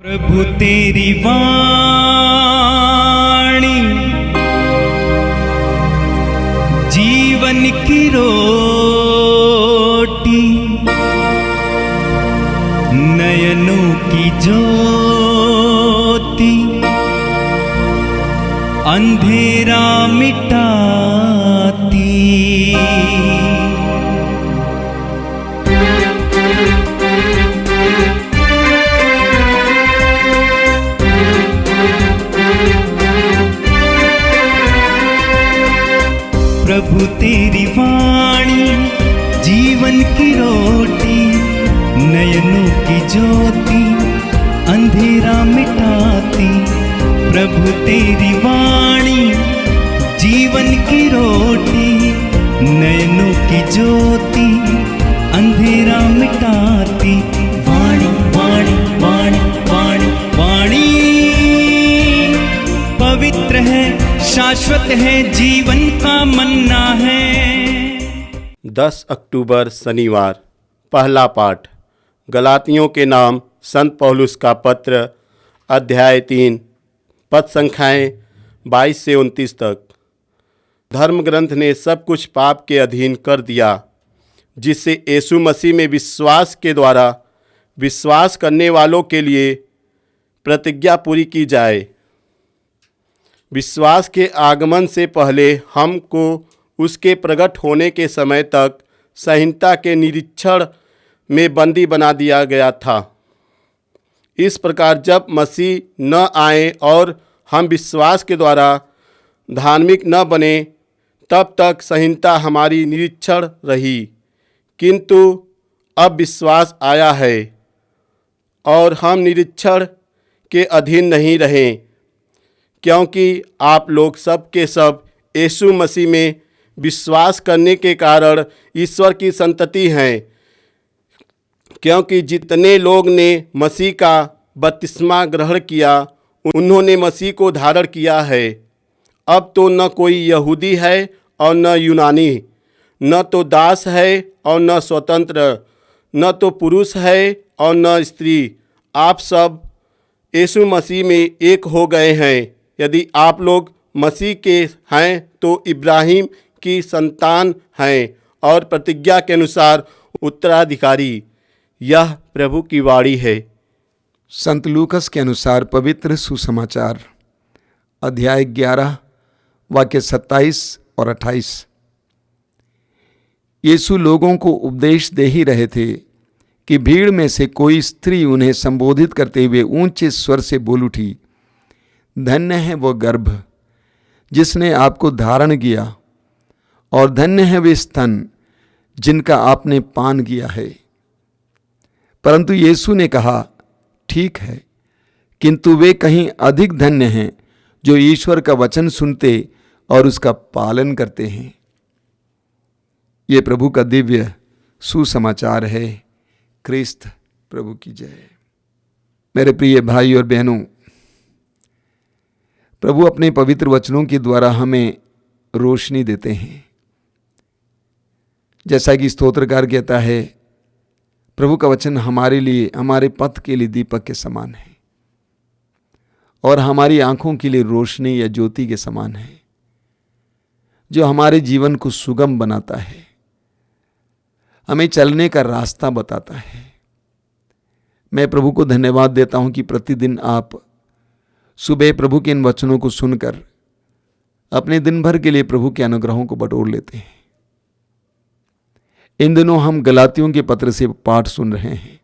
प्रभु तेरी वाणी जीवन की रोटी, नयनों की ज्योति, अंधेरा मिटाती। प्रभु तेरी वाणी जीवन की रोटी, नयनों की ज्योति, अंधेरा मिटाती। प्रभु तेरी वाणी जीवन की रोटी, नयनों की ज्योति, अंधेरा मिटाती। वाणी वाणी वाणी वाणी वाणी पवित्र है, शाश्वत है, जीवन का मन्ना है। 10 अक्टूबर शनिवार। पहला पाठ गलातियों के नाम संत पौलुस का पत्र, अध्याय 3, पद संख्याएँ 22 से 29 तक। धर्म ग्रंथ ने सब कुछ पाप के अधीन कर दिया, जिससे यीशु मसीह में विश्वास के द्वारा विश्वास करने वालों के लिए प्रतिज्ञा पूरी की जाए। विश्वास के आगमन से पहले हमको उसके प्रकट होने के समय तक संहिता के निरीक्षण में बंदी बना दिया गया था। इस प्रकार जब मसीह न आए और हम विश्वास के द्वारा धार्मिक न बने, तब तक संहिता हमारी निरीक्षण रही। किंतु अब विश्वास आया है और हम निरीक्षण के अधीन नहीं रहें, क्योंकि आप लोग सब के सब यीशु मसीह में विश्वास करने के कारण ईश्वर की संतति हैं। क्योंकि जितने लोग ने मसीह का बपतिस्मा ग्रहण किया, उन्होंने मसीह को धारण किया है। अब तो न कोई यहूदी है और न यूनानी, न तो दास है और न स्वतंत्र, न तो पुरुष है और न स्त्री। आप सब यीशु मसीह में एक हो गए हैं। यदि आप लोग मसीह के हैं तो इब्राहिम की संतान हैं और प्रतिज्ञा के अनुसार उत्तराधिकारी। यह प्रभु की वाणी है। संत लूकस के अनुसार पवित्र सुसमाचार, अध्याय 11, वाक्य 27 और 28। यीशु लोगों को उपदेश दे ही रहे थे कि भीड़ में से कोई स्त्री उन्हें संबोधित करते हुए ऊंचे स्वर से बोल उठी, धन्य है वो गर्भ जिसने आपको धारण किया, और धन्य है वे स्तन जिनका आपने पान किया है। परंतु यीशु ने कहा, ठीक है, किंतु वे कहीं अधिक धन्य हैं जो ईश्वर का वचन सुनते और उसका पालन करते हैं। ये प्रभु का दिव्य सुसमाचार है। क्रिस्त प्रभु की जय। मेरे प्रिय भाई और बहनों, प्रभु अपने पवित्र वचनों के द्वारा हमें रोशनी देते हैं। जैसा कि स्तोत्रकार कहता है, प्रभु का वचन हमारे लिए, हमारे पथ के लिए दीपक के समान है और हमारी आंखों के लिए रोशनी या ज्योति के समान है, जो हमारे जीवन को सुगम बनाता है, हमें चलने का रास्ता बताता है। मैं प्रभु को धन्यवाद देता हूं कि प्रतिदिन आप सुबह प्रभु के इन वचनों को सुनकर अपने दिन भर के लिए प्रभु के अनुग्रहों को बटोर लेते हैं। इन दिनों हम गलातियों के पत्र से पाठ सुन रहे हैं।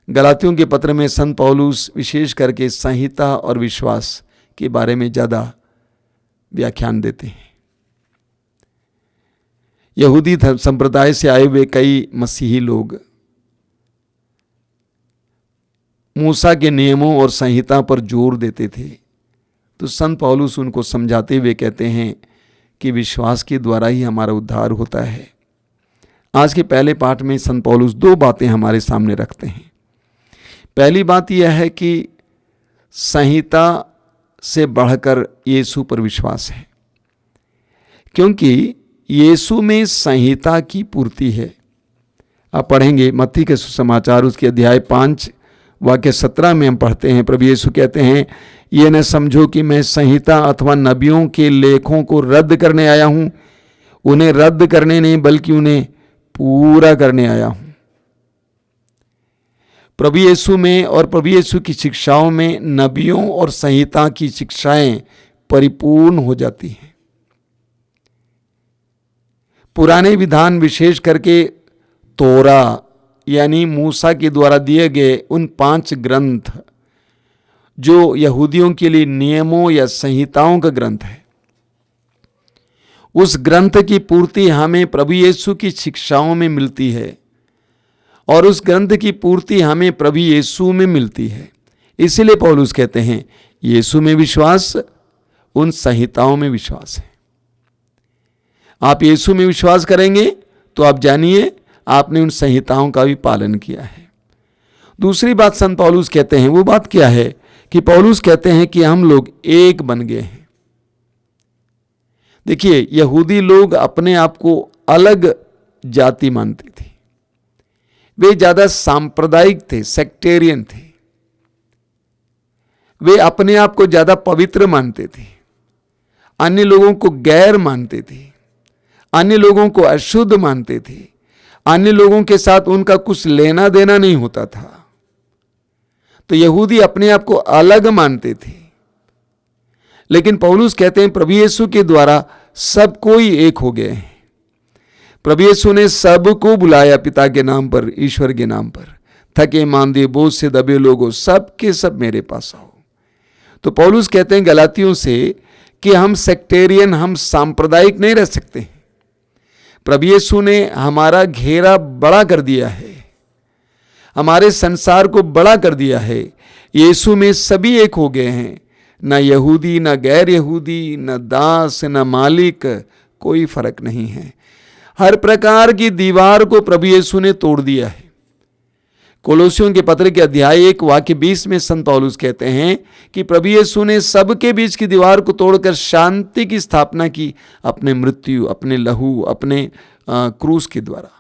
गलातियों के पत्र में संत पौलुस विशेष करके संहिता और विश्वास के बारे में ज़्यादा व्याख्यान देते हैं। यहूदी संप्रदाय से आए हुए कई मसीही लोग मूसा के नियमों और संहिता पर जोर देते थे, तो संत पौलुस उनको समझाते हुए कहते हैं कि विश्वास के द्वारा ही हमारा उद्धार होता है। आज के पहले पाठ में संत पौलुस 2 बातें हमारे सामने रखते हैं। पहली बात यह है कि संहिता से बढ़कर यीशु पर विश्वास है, क्योंकि यीशु में संहिता की पूर्ति है। आप पढ़ेंगे मत्ती के सुसमाचार उसके अध्याय 5 वाक्य 17 में हम पढ़ते हैं, प्रभु यीशु कहते हैं, ये न समझो कि मैं संहिता अथवा नबियों के लेखों को रद्द करने आया हूं। उन्हें रद्द करने नहीं बल्कि उन्हें पूरा करने आया हूं। प्रभु यीशु में और प्रभु यीशु की शिक्षाओं में नबियों और संहिता की शिक्षाएं परिपूर्ण हो जाती हैं। पुराने विधान, विशेष करके तोरा यानी मूसा के द्वारा दिए गए उन 5 ग्रंथ जो यहूदियों के लिए नियमों या संहिताओं का ग्रंथ है, उस ग्रंथ की पूर्ति हमें प्रभु यीशु की शिक्षाओं में मिलती है और उस ग्रंथ की पूर्ति हमें प्रभु यीशु में मिलती है। इसीलिए पौलुस कहते हैं, यीशु में विश्वास, उन संहिताओं में विश्वास है। आप यीशु में विश्वास करेंगे तो आप जानिए आपने उन संहिताओं का भी पालन किया है। दूसरी बात संत पौलुस कहते हैं, वो बात क्या है कि पौलुस कहते हैं कि हम लोग एक बन गए हैं। देखिए, यहूदी लोग अपने आप को अलग जाति मानते थे। वे ज्यादा सांप्रदायिक थे, सेक्टेरियन थे। वे अपने आप को ज्यादा पवित्र मानते थे, अन्य लोगों को गैर मानते थे, अन्य लोगों को अशुद्ध मानते थे, अन्य लोगों के साथ उनका कुछ लेना देना नहीं होता था। तो यहूदी अपने आप को अलग मानते थे। लेकिन पौलुस कहते हैं प्रभु यीशु के द्वारा सब कोई एक हो गए हैं। प्रभु यीशु ने सबको बुलाया पिता के नाम पर, ईश्वर के नाम पर। थके मांदे बोझ से दबे लोगों, सब के सब मेरे पास आओ। तो पौलुस कहते हैं गलातियों से कि हम सेक्टेरियन, हम सांप्रदायिक नहीं रह सकते। प्रभु यीशु ने हमारा घेरा बड़ा कर दिया है, हमारे संसार को बड़ा कर दिया है। यीशु में सभी एक हो गए हैं, न यहूदी न गैर यहूदी, न दास न मालिक, कोई फर्क नहीं है। हर प्रकार की दीवार को प्रभु यीशु ने तोड़ दिया है। कोलोसियों के पत्र के अध्याय 1 वाक्य 20 में संत पौलुस कहते हैं कि प्रभु यीशु ने सबके बीच की दीवार को तोड़कर शांति की स्थापना की, अपने मृत्यु, अपने लहू, अपने क्रूस के द्वारा।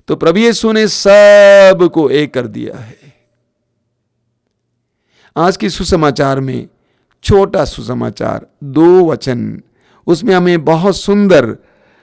तो प्रभु यीशु ने सबको एक कर दिया है। आज की सुसमाचार में छोटा सुसमाचार, 2 वचन, उसमें हमें बहुत सुंदर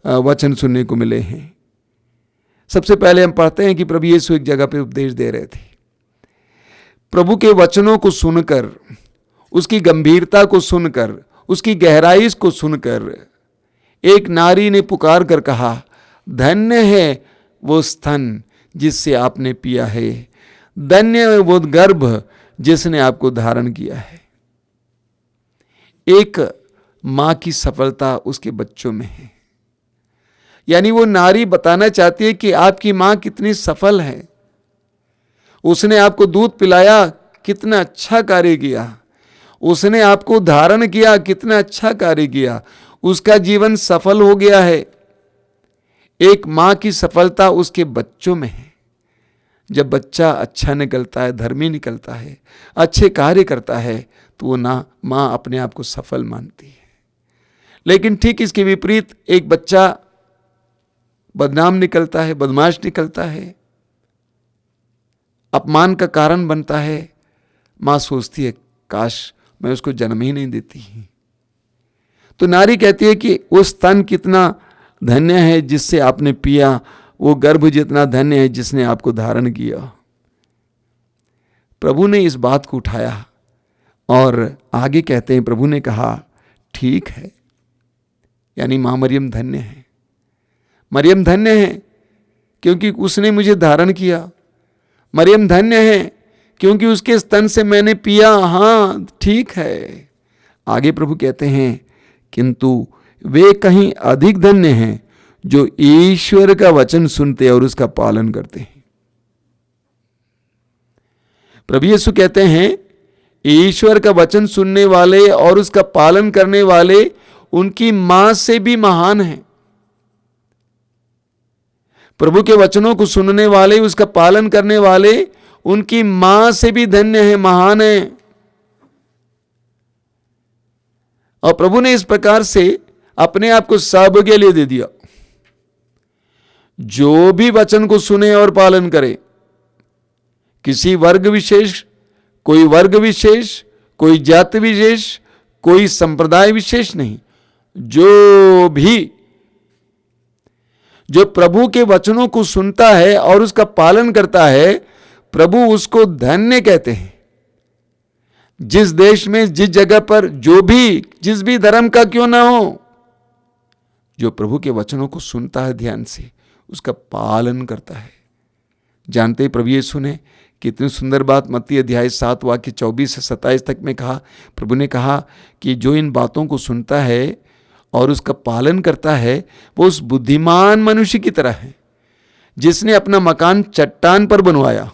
वचन सुनने को मिले हैं। सबसे पहले हम पढ़ते हैं कि प्रभु यीशु एक जगह पे उपदेश दे रहे थे। प्रभु के वचनों को सुनकर, उसकी गंभीरता को सुनकर, उसकी गहराई को सुनकर एक नारी ने पुकार कर कहा, धन्य है वो स्तन जिससे आपने पिया है, धन्य है वो गर्भ जिसने आपको धारण किया है। एक मां की सफलता उसके बच्चों में है। यानी वो नारी बताना चाहती है कि आपकी मां कितनी सफल है, उसने आपको दूध पिलाया, कितना अच्छा कार्य किया, उसने आपको धारण किया, कितना अच्छा कार्य किया, उसका जीवन सफल हो गया है। एक मां की सफलता उसके बच्चों में है। जब बच्चा अच्छा निकलता है, धर्मी निकलता है, अच्छे कार्य करता है, तो वो मां अपने आप को सफल मानती है। लेकिन ठीक इसके विपरीत एक बच्चा बदनाम निकलता है, बदमाश निकलता है, अपमान का कारण बनता है, मां सोचती है काश मैं उसको जन्म ही नहीं देती। तो नारी कहती है कि वो स्तन कितना धन्य है जिससे आपने पिया, वो गर्भ जितना धन्य है जिसने आपको धारण किया। प्रभु ने इस बात को उठाया और आगे कहते हैं, प्रभु ने कहा ठीक है, यानी मां मरियम धन्य है। मरियम धन्य है क्योंकि उसने मुझे धारण किया। मरियम धन्य है क्योंकि उसके स्तन से मैंने पिया। हाँ ठीक है। आगे प्रभु कहते हैं, किंतु वे कहीं अधिक धन्य हैं जो ईश्वर का वचन सुनते और उसका पालन करते हैं। प्रभु यीशु कहते हैं ईश्वर का वचन सुनने वाले और उसका पालन करने वाले उनकी मां से भी महान हैं। प्रभु के वचनों को सुनने वाले, उसका पालन करने वाले उनकी मां से भी धन्य है, महान है। और प्रभु ने इस प्रकार से अपने आप को सबके लिए दे दिया। जो भी वचन को सुने और पालन करे, किसी वर्ग विशेष, कोई वर्ग विशेष, कोई जाति विशेष, कोई संप्रदाय विशेष नहीं, जो प्रभु के वचनों को सुनता है और उसका पालन करता है, प्रभु उसको धन्य कहते हैं। जिस देश में, जिस जगह पर, जिस भी धर्म का क्यों ना हो, जो प्रभु के वचनों को सुनता है ध्यान से, उसका पालन करता है। जानते ही प्रभु यीशु ने कितनी सुंदर बात मत्ती अध्याय 7 वाक्य 24 से 27 तक में कहा। प्रभु ने कहा कि जो इन बातों को सुनता है और उसका पालन करता है, वो उस बुद्धिमान मनुष्य की तरह है जिसने अपना मकान चट्टान पर बनवाया।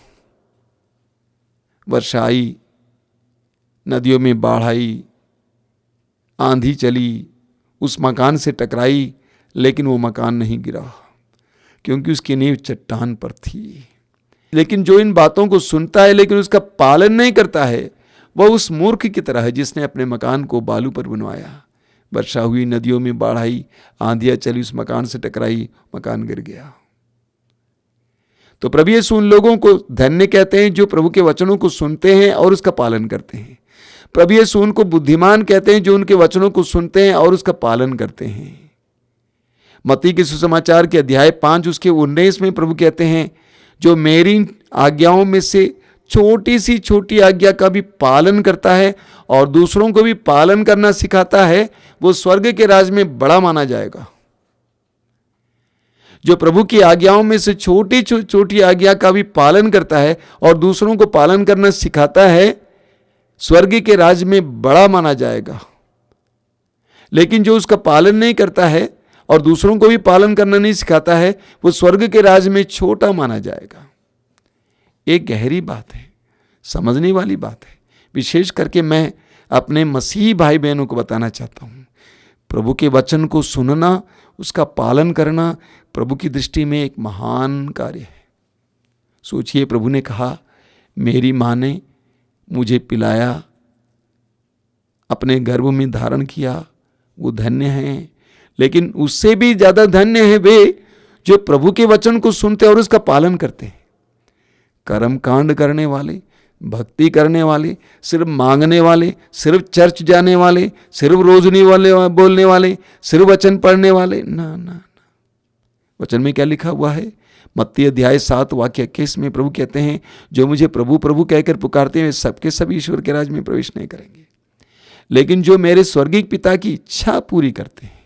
वर्षा आई, नदियों में बाढ़ आई, आंधी चली, उस मकान से टकराई, लेकिन वो मकान नहीं गिरा क्योंकि उसकी नींव चट्टान पर थी। लेकिन जो इन बातों को सुनता है लेकिन उसका पालन नहीं करता है, वह उस मूर्ख की तरह है जिसने अपने मकान को बालू पर बनवाया। वर्षा हुई, नदियों में बाढ़ आई, आंधियां चली, उस मकान से टकराई, मकान गिर गया। तो प्रभु यीशु उन लोगों को धन्य कहते हैं जो प्रभु के वचनों को सुनते हैं और उसका पालन करते हैं। प्रभु यीशु उनको बुद्धिमान कहते हैं जो उनके वचनों को सुनते हैं और उसका पालन करते हैं। मत्ती के सुसमाचार के अध्याय 5 उसके 19 में प्रभु कहते हैं, जो मेरी आज्ञाओं में से छोटी सी छोटी आज्ञा का भी पालन करता है और दूसरों को भी पालन करना सिखाता है, वो स्वर्ग के राज में बड़ा माना जाएगा। जो प्रभु की आज्ञाओं में से छोटी छोटी आज्ञा का भी पालन करता है और दूसरों को पालन करना सिखाता है, स्वर्ग के राज में बड़ा माना जाएगा। लेकिन जो उसका पालन नहीं करता है और दूसरों को भी पालन करना नहीं सिखाता है, वो स्वर्ग के राज में छोटा माना जाएगा। एक गहरी बात है, समझने वाली बात है। विशेष करके मैं अपने मसीही भाई बहनों को बताना चाहता हूँ, प्रभु के वचन को सुनना, उसका पालन करना प्रभु की दृष्टि में एक महान कार्य है। सोचिए, प्रभु ने कहा, मेरी माँ ने मुझे पिलाया, अपने गर्भ में धारण किया, वो धन्य हैं। लेकिन उससे भी ज्यादा धन्य है वे जो प्रभु के वचन को सुनते और उसका पालन करते हैं। कर्म कांड करने वाले, भक्ति करने वाले, सिर्फ मांगने वाले, सिर्फ चर्च जाने वाले, सिर्फ रोजनी वाले बोलने वाले, सिर्फ वचन पढ़ने वाले, ना ना ना। वचन में क्या लिखा हुआ है? मत्ती अध्याय 7 वाक्य 21 में प्रभु कहते हैं, जो मुझे प्रभु प्रभु कहकर पुकारते हैं सबके सब ईश्वर के राज में प्रवेश नहीं करेंगे, लेकिन जो मेरे स्वर्गीय पिता की इच्छा पूरी करते हैं।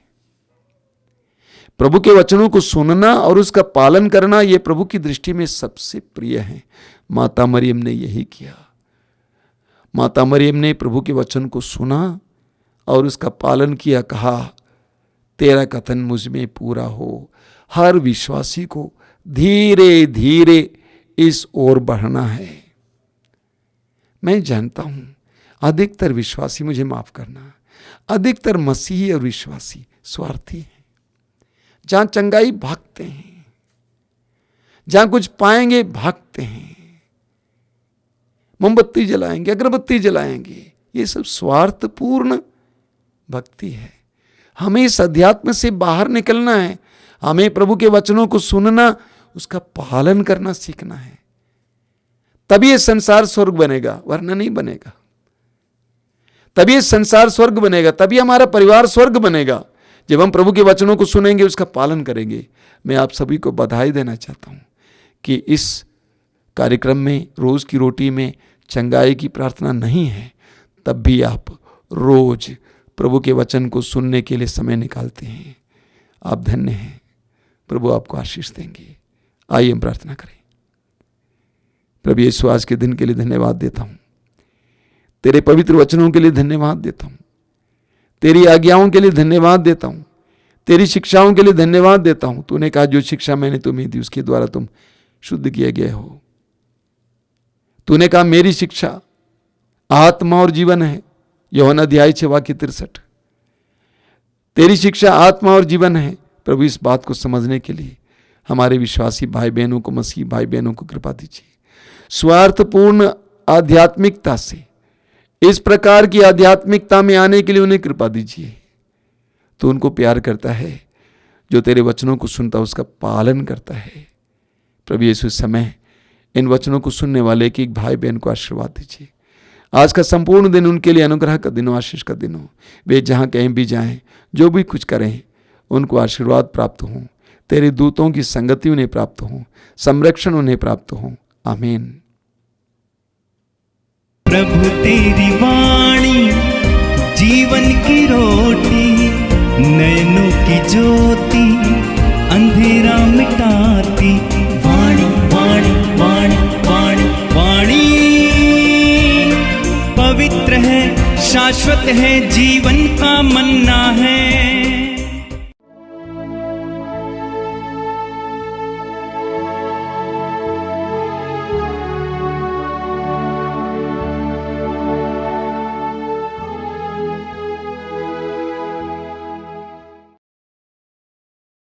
प्रभु के वचनों को सुनना और उसका पालन करना, यह प्रभु की दृष्टि में सबसे प्रिय है। माता मरियम ने यही किया। माता मरियम ने प्रभु के वचन को सुना और उसका पालन किया। कहा, तेरा कथन मुझ में पूरा हो। हर विश्वासी को धीरे धीरे इस ओर बढ़ना है। मैं जानता हूं अधिकतर विश्वासी, मुझे माफ करना, अधिकतर मसीही और विश्वासी स्वार्थी हैं। जहां चंगाई भागते हैं, जहां कुछ पाएंगे भागते हैं, मोमबत्ती जलाएंगे, अगरबत्ती जलाएंगे। ये सब स्वार्थपूर्ण भक्ति है। हमें इस अध्यात्म से बाहर निकलना है। हमें प्रभु के वचनों को सुनना, उसका पालन करना सीखना है। तभी ये संसार स्वर्ग बनेगा, वरना नहीं बनेगा। तभी ये संसार स्वर्ग बनेगा, तभी हमारा परिवार स्वर्ग बनेगा, जब हम प्रभु के वचनों को सुनेंगे, उसका पालन करेंगे। मैं आप सभी को बधाई देना चाहता हूं कि इस कार्यक्रम में, रोज की रोटी में चंगाई की प्रार्थना नहीं है, तब भी आप रोज प्रभु के वचन को सुनने के लिए समय निकालते हैं। आप धन्य हैं। प्रभु आपको आशीष देंगे। आइए हम प्रार्थना करें। प्रभु यीशु, आज के दिन के लिए धन्यवाद देता हूं। तेरे पवित्र वचनों के लिए धन्यवाद देता हूं। तेरी आज्ञाओं के लिए धन्यवाद देता हूं। तेरी शिक्षाओं के लिए धन्यवाद देता हूं। तूने कहा, जो शिक्षा मैंने तुम्हें दी उसके द्वारा तुम शुद्ध किए गए हो। तूने कहा, मेरी शिक्षा आत्मा और जीवन है। यूहन्ना अध्याय 6 वाक्य 63। तेरी शिक्षा आत्मा और जीवन है। प्रभु, इस बात को समझने के लिए हमारे विश्वासी भाई बहनों को, मसीही भाई बहनों को कृपा दीजिए। स्वार्थपूर्ण आध्यात्मिकता से इस प्रकार की आध्यात्मिकता में आने के लिए उन्हें कृपा दीजिए। तो उनको प्यार करता है, जो तेरे वचनों को सुनता है उसका पालन करता है। प्रभु यीशु, समय इन वचनों को सुनने वाले एक एक भाई बहन को आशीर्वाद दीजिए। आज का संपूर्ण दिन उनके लिए अनुग्रह का दिन हो, आशीष का दिन हो। वे जहाँ कहीं भी जाएं, जो भी कुछ करें, उनको आशीर्वाद प्राप्त हो, तेरे दूतों की संगति उन्हें प्राप्त हो, संरक्षण उन्हें प्राप्त हो। आमीन। प्रभु तेरी वाणी जीवन की रोटी, नयनों की ज्योति अंधेरा मिटाती। वाणी वाणी वाणी वाणी वाणी पवित्र है, शाश्वत है, जीवन का मन्ना है।